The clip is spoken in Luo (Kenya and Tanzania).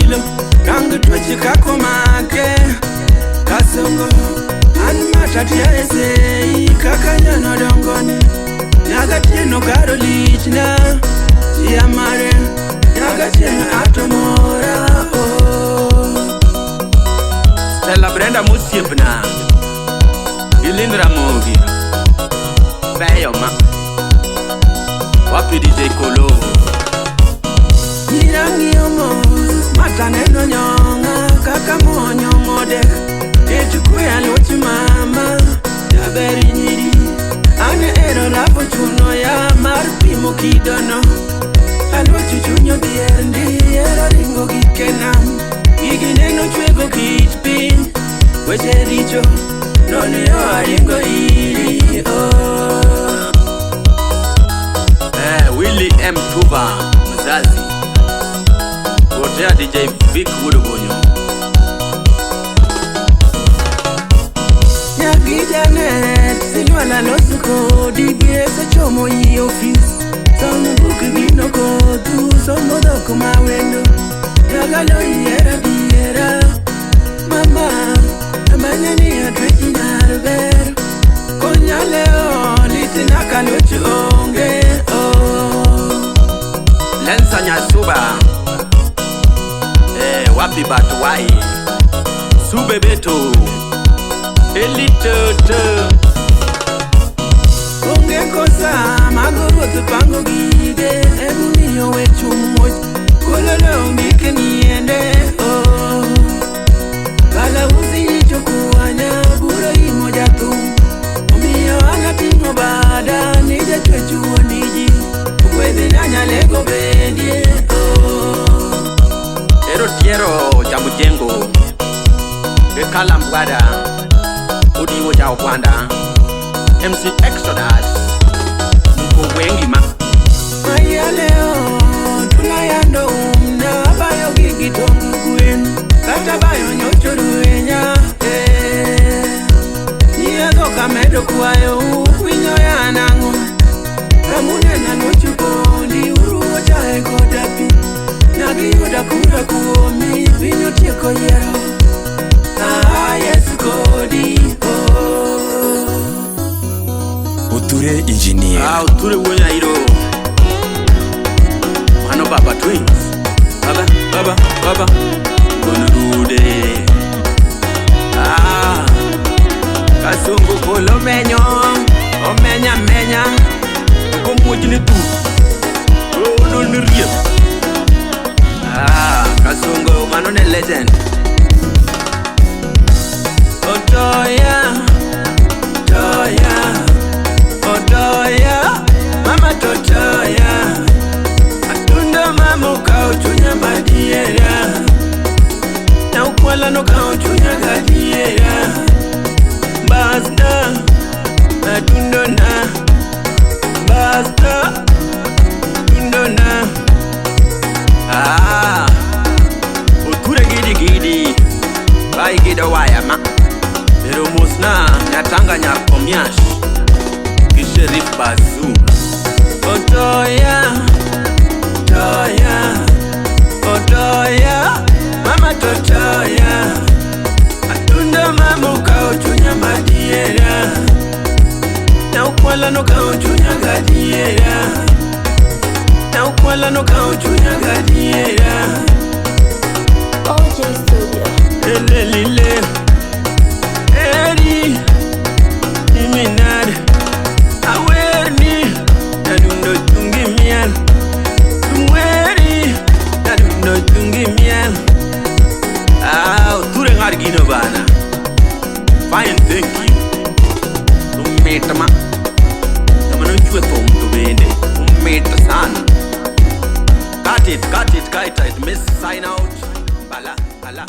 chilo Rangu tuchi kakomake Kasongo Anmatati ya esei Kakanya no dongoni Nyaga tieno karo lichna Chiamare Nyaga tieno atomora Stella Brenda musiepna Ilindra Mogi Beyo ma Wapi DJ Kolo Nirangi omo Mataneno nyonga Kaka monyo modek Etukuya lochi mama Jaberi nyiri Ane ero lapo chuno ya Marpimo kidono Alochi chunyo biendi Ero ringo gikenam Igineno chwego kitpin Weche richo Noni yo aringo iri Willy M. Tuba Mzazi Kotea DJ Vic Wudubonyo Janet, Silwana Losuko, DBS Chomo yi office. Some book gino go to some other kuma window. Yagalo yera biera. Mama, amanyani adresi narver. Konya leo, litina kalochu onge. Lensa nyasuba. Wapi batu wai. Sube beto. Elitoto Unge kosa Magoro tupango gige Ebuniyo wechu moj Kololo mbike niende Kala uzi nicho kuwanya Buro imo jatu Umiyo angatimo bada Nije chwechu oniji Ukwezi nanya lego bedie Ero tiero jamu jengo Bekala mbwada Udi woja wanda MC Exodus Mko wengi ma Maya leo Tulayando umna Bayo gigi tongu kuen Kata bayo nyochoruenya Niyago kamedo kuwayo Kwinyo ya nangu Kamune na nochukondi Uruwa chae kodapi Nagi yuda kura kuomi Vinyo tieko yero Yes Kodi Uture engineer Uture wonya hiro Mano Baba Twins Baba Gunurude Kasungu kolo menyo Omenya Kumbujini tu Nuriye Kasungu manone legend Toya, Mama Toya, Atunda mama kauchunya madiera, na ukwala no kauchunya gadiera, basta, atundona, basta, atundona, uture gidi, bai gida waya ma. Pero musna nyatanga nyakomiash Kisherif bazu Toya Mama Toya Atunda mama kauchunya madiera Na ukwala no kauchunya gadiera Na ukwala no kauchunya gadiera OJ Studio Lele Iminad Awerni Nadundo tungi miel Tumweri Nadundo tungi miel Ture ngargino bana Fine, thank you Tumetama Tamano chwe tom tubende Tumeta sana Cut it, miss sign out Bala